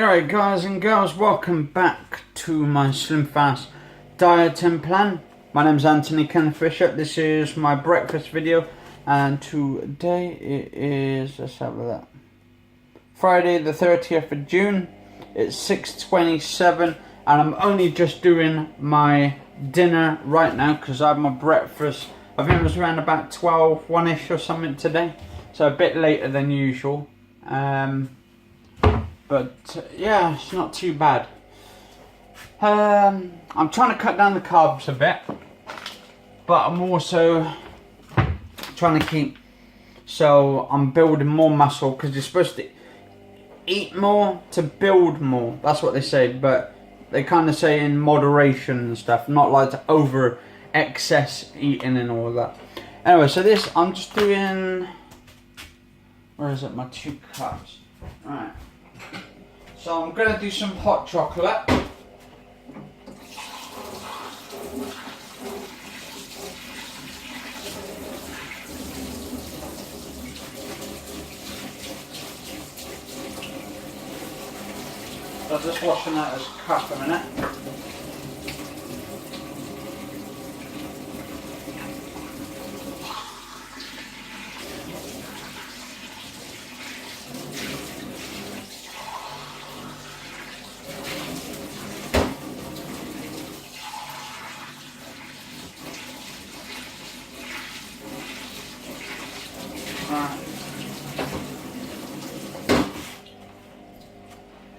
Alright guys and girls, welcome back to my Slimfast dieting plan. My name's Anthony Kenneth Bishop. This is my breakfast video and today it is, let's have a look, Friday the 30th of June. It's 6:27 and I'm only just doing my dinner right now because I had my breakfast, I think it was around about 12, 1ish or something today. So a bit later than usual. But yeah, it's not too bad. I'm trying to cut down the carbs a bit, but I'm also trying to keep, so I'm building more muscle because you're supposed to eat more to build more. That's what they say, but they kind of say in moderation and stuff, not like to over excess eating and all that. Anyway, so this, I'm just doing, where is it, my 2 cups. Alright. So I'm going to do some hot chocolate. So I'm just washing that as a cup a minute.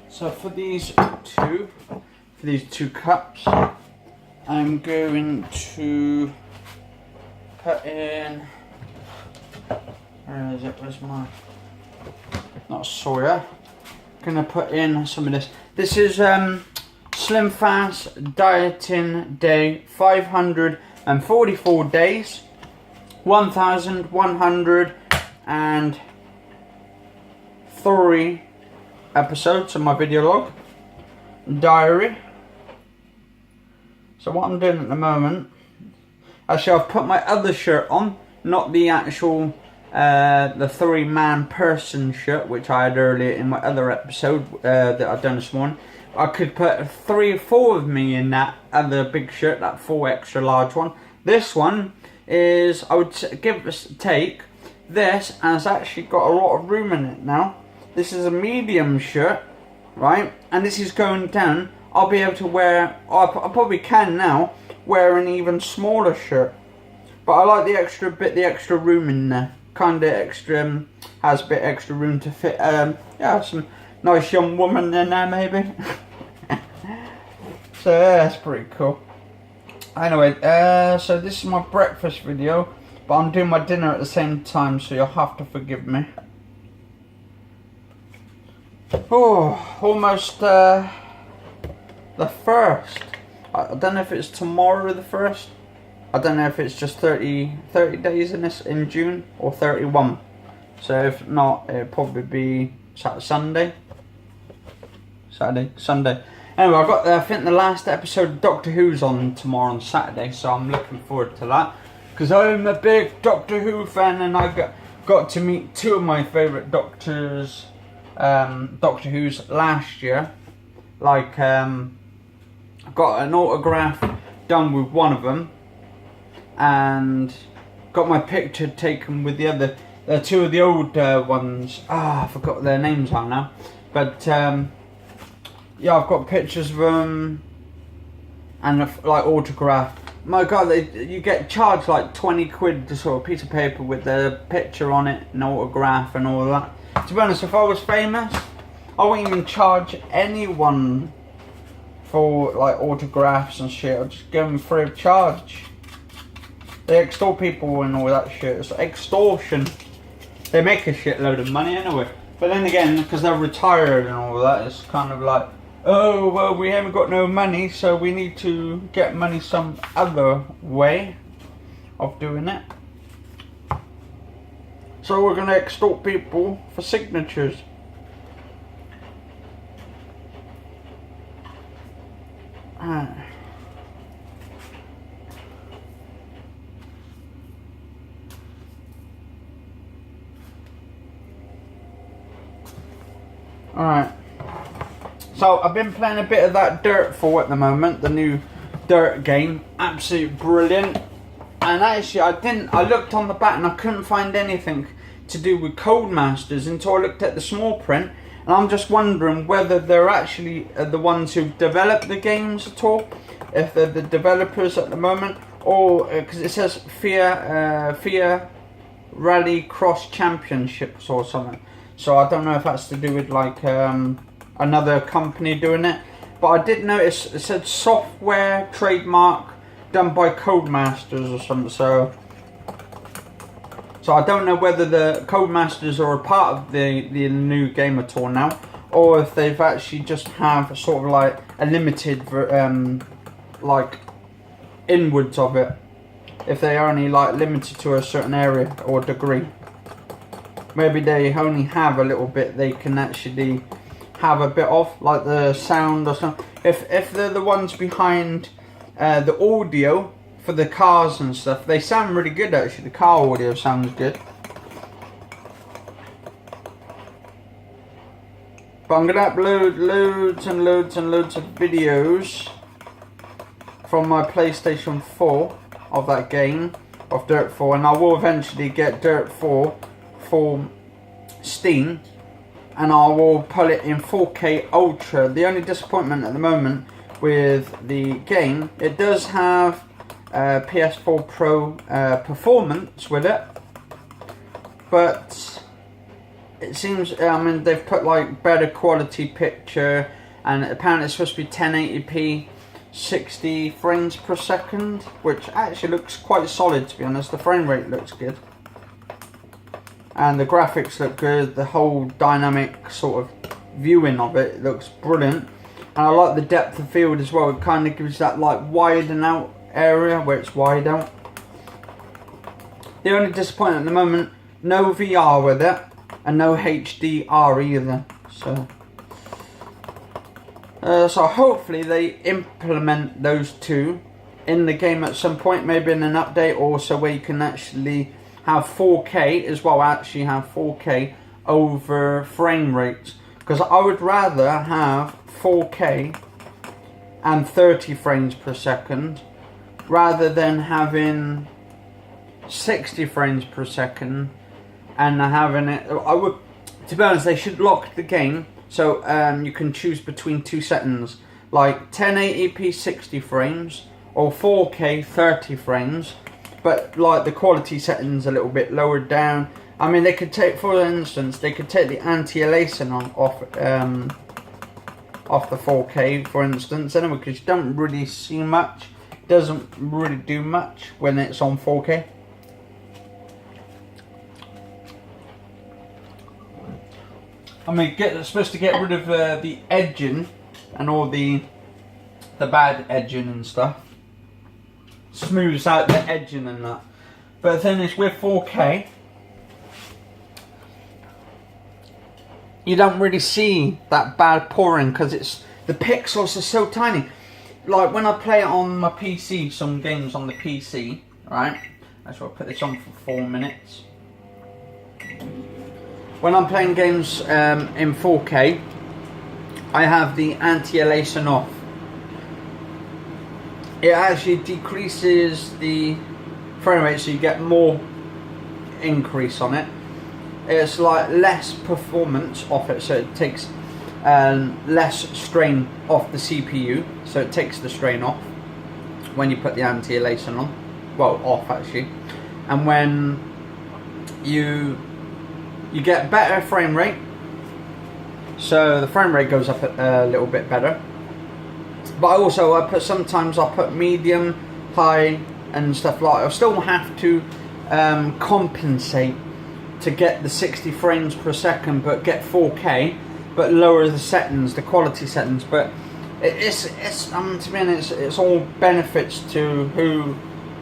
So for these two cups, I'm going to put in, where is it, where's my, not soya, gonna put in some of this. This is Slimfast Dieting Day 544 days, 1103 episodes of my video log diary. So what I'm doing at the moment, actually I've put my other shirt on, not the actual the 3-man person shirt which I had earlier in my other episode that I've done this morning. I could put 3 or 4 of me in that other big shirt, that 4 extra large one. This one is, I would give this take this, and it's actually got a lot of room in it now. This is a medium shirt, right? And this is going down. I'll be able to wear, I probably can now, wear an even smaller shirt. But I like the extra bit, the extra room in there. Kind of extra, has a bit extra room to fit, yeah, some nice young woman in there maybe. So yeah, that's pretty cool. Anyway, so this is my breakfast video, but I'm doing my dinner at the same time, so you'll have to forgive me. Oh, almost the 1st. I don't know if it's tomorrow the 1st. I don't know if it's just 30 days in June or 31. So if not, it'll probably be Sunday. Anyway, I've got I think the last episode of Doctor Who's on tomorrow on Saturday, so I'm looking forward to that because I'm a big Doctor Who fan, and I got to meet 2 of my favourite doctors. Doctor Who's last year, like got an autograph done with one of them, and got my picture taken with the other, 2 of the old ones. I forgot what their names are now, but yeah, I've got pictures of them and like autograph. My God, you get charged like 20 quid to sort of piece of paper with the picture on it, an autograph and all that. To be honest, if I was famous, I wouldn't even charge anyone for like autographs and shit. I'd just give them free of charge. They extort people and all that shit. It's extortion. They make a shitload of money anyway. But then again, because they're retired and all that, it's kind of like, oh, well, we haven't got no money, so we need to get money some other way of doing it. So we're going to extort people for signatures. Alright. So I've been playing a bit of that Dirt 4 at the moment, the new Dirt game. Absolutely brilliant. And actually I looked on the back and I couldn't find anything to do with Codemasters until I looked at the small print. And I'm just wondering whether they're actually the ones who developed the games at all, if they're the developers at the moment, or because it says FIA Rally Cross Championships or something. So I don't know if that's to do with like another company doing it. But I did notice it said software trademark done by Codemasters or something. So I don't know whether the Codemasters are a part of the new game at all now, or if they've actually just have sort of like a limited like inwards of it. If they are only like limited to a certain area or degree. Maybe they only have a little bit they can actually have a bit of, like the sound or something. If they're the ones behind the audio for the cars and stuff, they sound really good actually. The car audio sounds good. But I'm going to upload loads and loads and loads of videos from my PlayStation 4 of that game, of Dirt 4. And I will eventually get Dirt 4 for Steam. And I will put it in 4K Ultra. The only disappointment at the moment with the game, it does have PS4 Pro performance with it, but it seems, I mean, they've put like better quality picture, and apparently it's supposed to be 1080p 60 frames per second, which actually looks quite solid, to be honest. The frame rate looks good and the graphics look good. The whole dynamic sort of viewing of it looks brilliant, and I like the depth of field as well. It kind of gives that like widen out area where it's wide out. The only disappointment at the moment, no VR with it and no HDR either. So hopefully they implement those two in the game at some point, maybe in an update, also where you can actually have 4K as well, actually have 4K over frame rates, because I would rather have 4K and 30 frames per second rather than having 60 frames per second and having it. I would, to be honest, they should lock the game so you can choose between two settings, like 1080p 60 frames or 4K 30 frames, but like the quality settings a little bit lower down. I mean, they could take, for instance, they could take the anti-aliasing off the 4K, for instance, anyway, because you don't really see much. It doesn't really do much when it's on 4K. I mean, it's supposed to get rid of the edging and all the bad edging and stuff. Smooths out the edging and that. But the thing is, with 4K, you don't really see that bad pouring because the pixels are so tiny. Like when I play it on my PC, some games on the PC, right? Actually, I'll put this on for 4 minutes. When I'm playing games in 4K, I have the anti-aliasing off. It actually decreases the frame rate, so you get more increase on it. It's like less performance off it, so it takes less strain off the CPU, so it takes the strain off when you put the anti-aliasing on. Well, off actually. And when you get better frame rate, so the frame rate goes up a little bit better. But sometimes I put medium, high and stuff like that. I still have to compensate to get the 60 frames per second but get 4K, but lower the settings, the quality settings. But to me, it's all benefits to who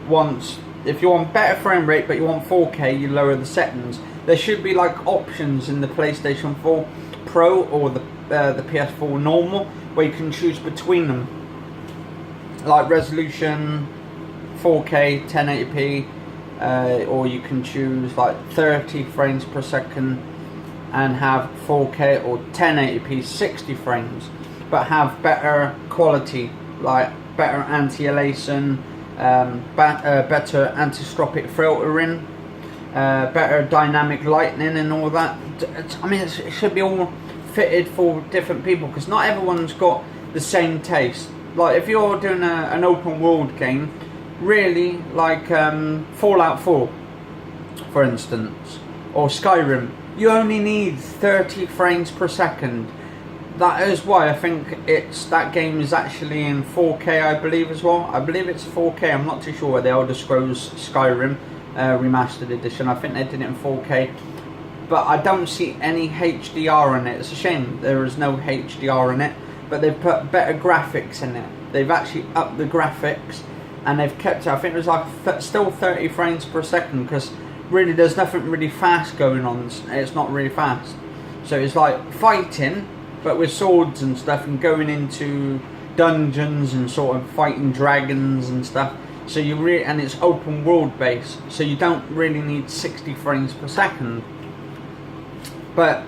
wants. If you want better frame rate but you want 4K, you lower the settings. There should be like options in the PlayStation 4 Pro or the PS4 normal where you can choose between them, like resolution 4K 1080p, or you can choose like 30 frames per second and have 4K, or 1080p 60 frames. but have better quality, like better anti-aliasing, better anti-stropic filtering, better dynamic lighting and all that. I mean, it should be all fitted for different people, because not everyone's got the same taste. Like if you're doing an open world game, really, like Fallout 4 for instance, or Skyrim, you only need 30 frames per second. That is why I think that game is actually in 4K, I believe, as well. I believe it's 4K, I'm not too sure where the Elder Scrolls Skyrim remastered edition. I think they did it in 4K, but I don't see any HDR in it. It's a shame there is no HDR in it, but they've put better graphics in it. They've actually upped the graphics, and they've kept it, I think it was like still 30 frames per second, because really there's nothing really fast going on. It's not really fast, so it's like fighting but with swords and stuff, and going into dungeons and sort of fighting dragons and stuff. So and it's open world based, so you don't really need 60 frames per second. But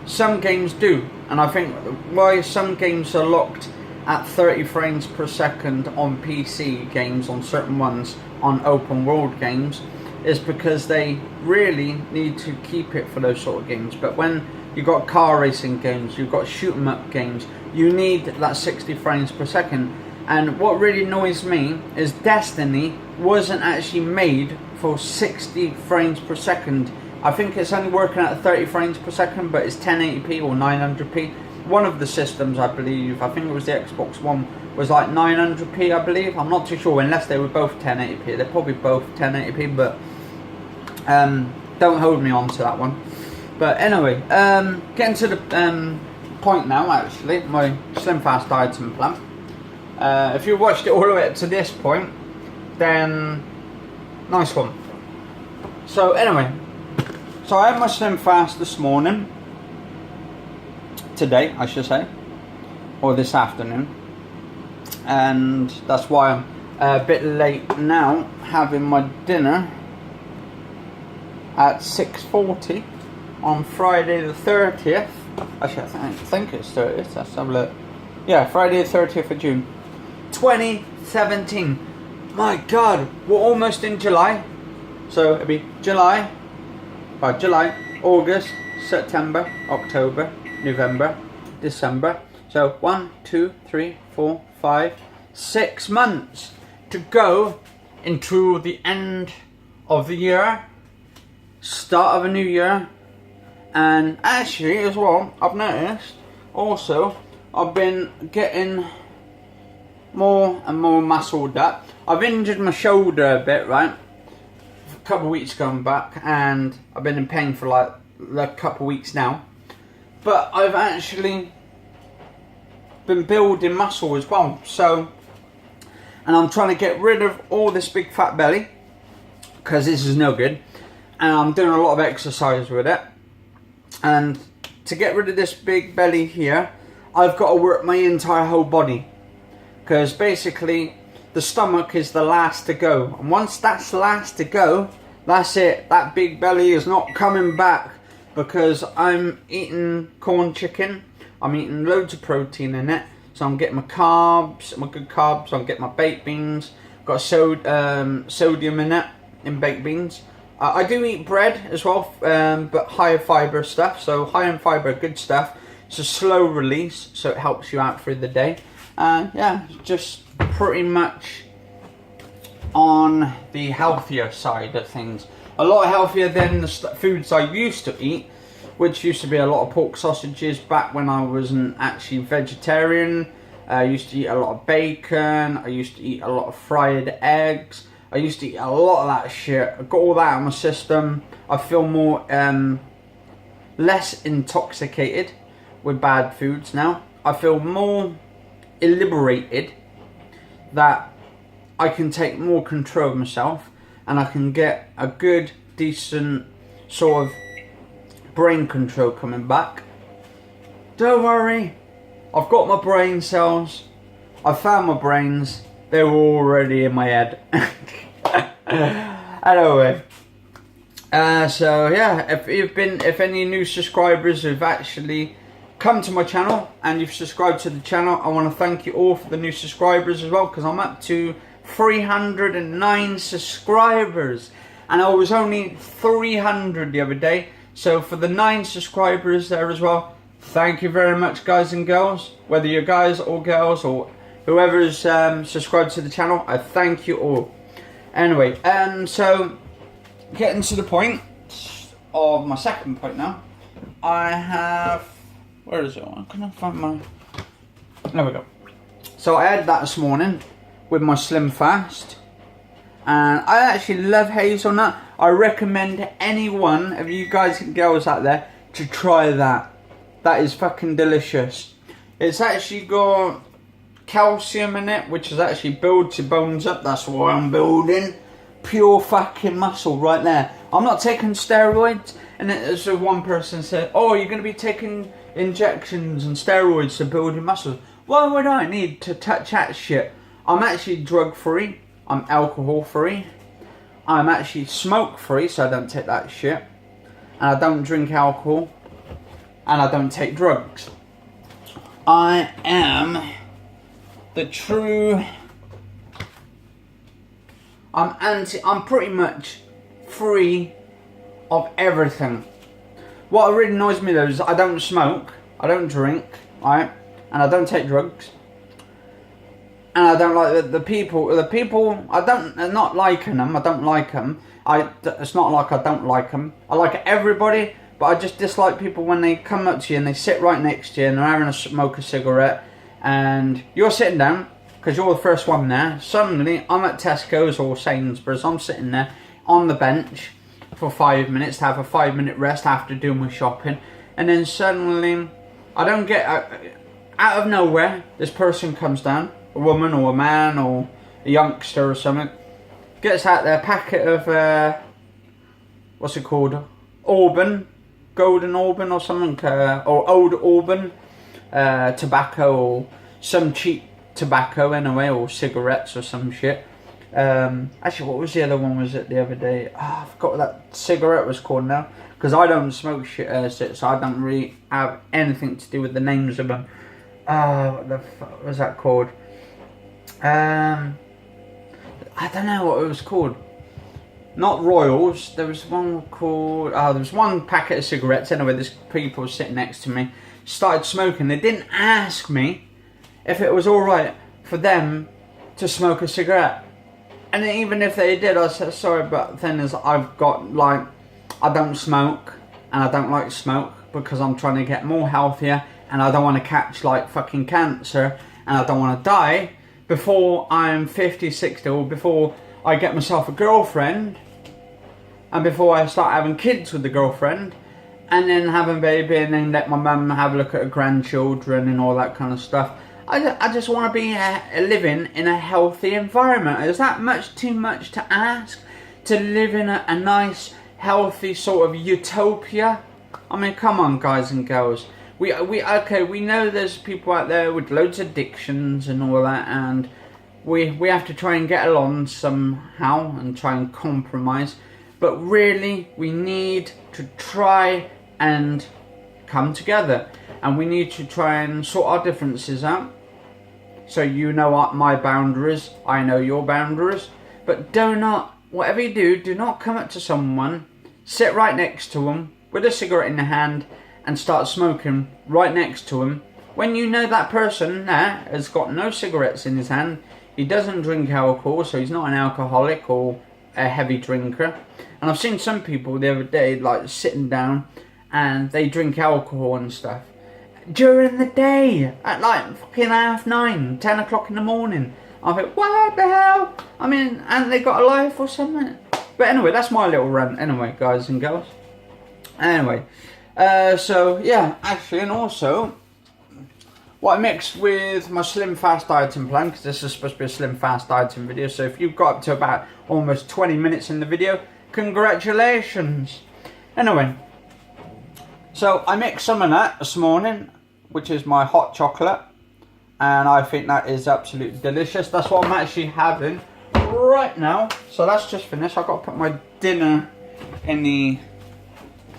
some games do, and I think why some games are locked at 30 frames per second on PC games, on certain ones, on open world games, is because they really need to keep it for those sort of games. But when you've got car racing games, you've got shoot 'em up games, you need that 60 frames per second. And what really annoys me is Destiny wasn't actually made for 60 frames per second. I think it's only working at 30 frames per second, but it's 1080p or 900p. One of the systems, I believe, I think it was the Xbox One, was like 900p, I believe. I'm not too sure, unless they were both 1080p. They're probably both 1080p, but don't hold me on to that one. But anyway, getting to the point now, actually, my Slimfast dieting plan. If you watched it all the way up to this point, then nice one. So anyway, so I had my Slimfast this morning, today I should say, or this afternoon, and that's why I'm a bit late now, having my dinner at 6:40 on Friday the 30th. Actually, I think it's 30th. Let's have a look. Yeah, Friday the 30th of June, 2017. My God, we're almost in July. So it'll be July, August, September, October, November, December. So 1, 2, 3, 4, 5, 6 months to go into the end of the year, start of a new year. And actually as well, I've noticed also I've been getting more and more muscled up. I've injured my shoulder a bit, right? A couple of weeks going back, and I've been in pain for like a couple of weeks now. But I've actually been building muscle as well. So, and I'm trying to get rid of all this big fat belly, because this is no good. And I'm doing a lot of exercise with it. And to get rid of this big belly here, I've got to work my entire whole body. Because basically, the stomach is the last to go. And once that's last to go, that's it. That big belly is not coming back. Because I'm eating corn chicken. I'm eating loads of protein in it. So I'm getting my carbs, my good carbs. I'm getting my baked beans. Got sodium in it, in baked beans. I do eat bread as well, but higher fibre stuff. So high in fibre, good stuff. It's a slow release, so it helps you out through the day. And yeah, just pretty much on the healthier side of things. A lot healthier than the foods I used to eat, which used to be a lot of pork sausages back when I wasn't actually vegetarian. I used to eat a lot of bacon. I used to eat a lot of fried eggs. I used to eat a lot of that shit. I got all that out of my system. I feel more, less intoxicated with bad foods now. I feel more liberated, that I can take more control of myself, and I can get a good, decent sort of brain control coming back. Don't worry, I've got my brain cells. I found my brains. They were already in my head. Anyway, so yeah, if any new subscribers have actually come to my channel and you've subscribed to the channel, I want to thank you all for the new subscribers as well, because I'm up to 309 subscribers and I was only 300 the other day. So for the 9 subscribers there as well, thank you very much, guys and girls. Whether you're guys or girls or whoever's subscribed to the channel, I thank you all. Anyway, so getting to the point of my second point now. I have, where is it? I can't find my, there we go. So I had that this morning with my Slimfast, and I actually love hazelnut. I recommend any one of you guys and girls out there to try that. That is fucking delicious. It's actually got calcium in it, which is actually builds your bones up. That's why I'm building pure fucking muscle right there. I'm not taking steroids. And as one person said, oh, you're going to be taking injections and steroids to build your muscles. Why would I need to touch that shit? I'm actually drug free. I'm alcohol free. I'm actually smoke free, so I don't take that shit. And I don't drink alcohol. And I don't take drugs. I am the true, I'm pretty much free of everything. What really annoys me though is I don't smoke, I don't drink, right, and I don't take drugs. And I don't like the people, I'm not liking them, I don't like them. It's not like I don't like them. I like everybody, but I just dislike people when they come up to you and they sit right next to you and they're having a smoke a cigarette. And you're sitting down, because you're the first one there. Suddenly, I'm at Tesco's or Sainsbury's. I'm sitting there on the bench for 5 minutes to have a 5-minute rest after doing my shopping. And then suddenly, I don't get, out of nowhere, this person comes down. A woman or a man or a youngster or something. Gets out their packet of, what's it called? Auburn. Golden Auburn or something. Or Old Auburn. Tobacco or some cheap tobacco anyway, or cigarettes or some shit. Actually, what was the other one was it the other day? Oh, I forgot what that cigarette was called now, because I don't smoke shit, so I don't really have anything to do with the names of them. What the fuck was that called? I don't know what it was called. Not Royals. There was one called, there was one packet of cigarettes anyway. There's people sitting next to me started smoking. They didn't ask me if it was alright for them to smoke a cigarette. And even if they did, I said, sorry, but the thing is, I've got, like, I don't smoke, and I don't like smoke, because I'm trying to get more healthier, and I don't want to catch, like, fucking cancer, and I don't want to die before I'm 50, 60, or before I get myself a girlfriend, and before I start having kids with the girlfriend, and then having a baby, and then let my mum have a look at her grandchildren and all that kind of stuff. I just want to be living in a healthy environment. Is that too much to ask? To live in a nice, healthy sort of utopia? I mean, come on, guys and girls. We know there's people out there with loads of addictions and all that, and we have to try and get along somehow and try and compromise. But really, we need to try and come together, and we need to try and sort our differences out. So you know what my boundaries, I know your boundaries. But do not, whatever you do not come up to someone, sit right next to them with a cigarette in the hand and start smoking right next to them, when you know that person there has got no cigarettes in his hand. He doesn't drink alcohol, so he's not an alcoholic or a heavy drinker. And I've seen some people the other day, like, sitting down and they drink alcohol and stuff during the day at like fucking 9:30, 10 o'clock in the morning. I think, what the hell? I mean, and they got a life or something. But anyway, that's my little rant anyway, guys and girls. Anyway, so yeah, actually, and also what I mixed with my Slimfast dieting plan, because this is supposed to be a Slimfast dieting video, so if you've got up to about almost 20 minutes in the video, congratulations. Anyway, so I mixed some of that this morning, which is my hot chocolate, and I think that is absolutely delicious. That's what I'm actually having right now. So that's just finished. I've got to put my dinner in the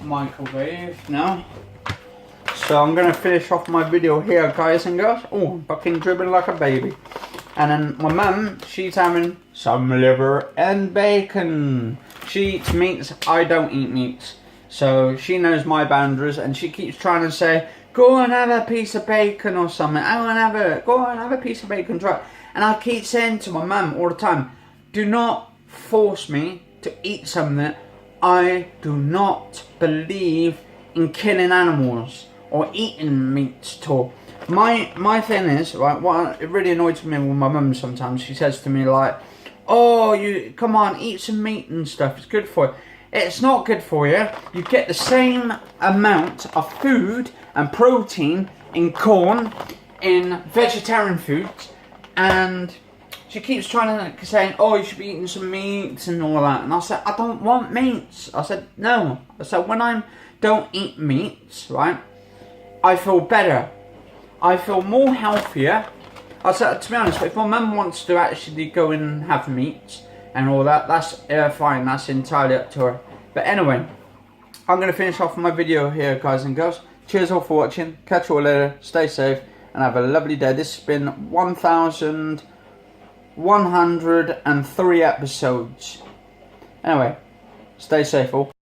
microwave now. So So I'm going to finish off my video here, guys and girls. Oh, I'm fucking dribbling like a baby. And then my mum, she's having some liver and bacon. She eats meats, I don't eat meats. So she knows my boundaries, and she keeps trying to say, go and have a piece of bacon or something. Go and have a piece of bacon, try. And I keep saying to my mum all the time, do not force me to eat something. I do not believe in killing animals or eating meat at all. My thing is, right, what it really annoys me with my mum sometimes, she says to me like, oh, you come on, eat some meat and stuff, it's good for you. It's not good for you. You get the same amount of food and protein in corn, in vegetarian foods, and she keeps trying to say, oh, you should be eating some meats and all that. And I said, I don't want meats. I said, no. I said, when I don't eat meats, right, I feel better. I feel more healthier. I said, to be honest, if my mum wants to actually go and have meat and all that, that's fine. That's entirely up to her. But anyway, I'm going to finish off my video here, guys and girls. Cheers all for watching. Catch you all later. Stay safe and have a lovely day. This has been 1,103 episodes. Anyway, stay safe all.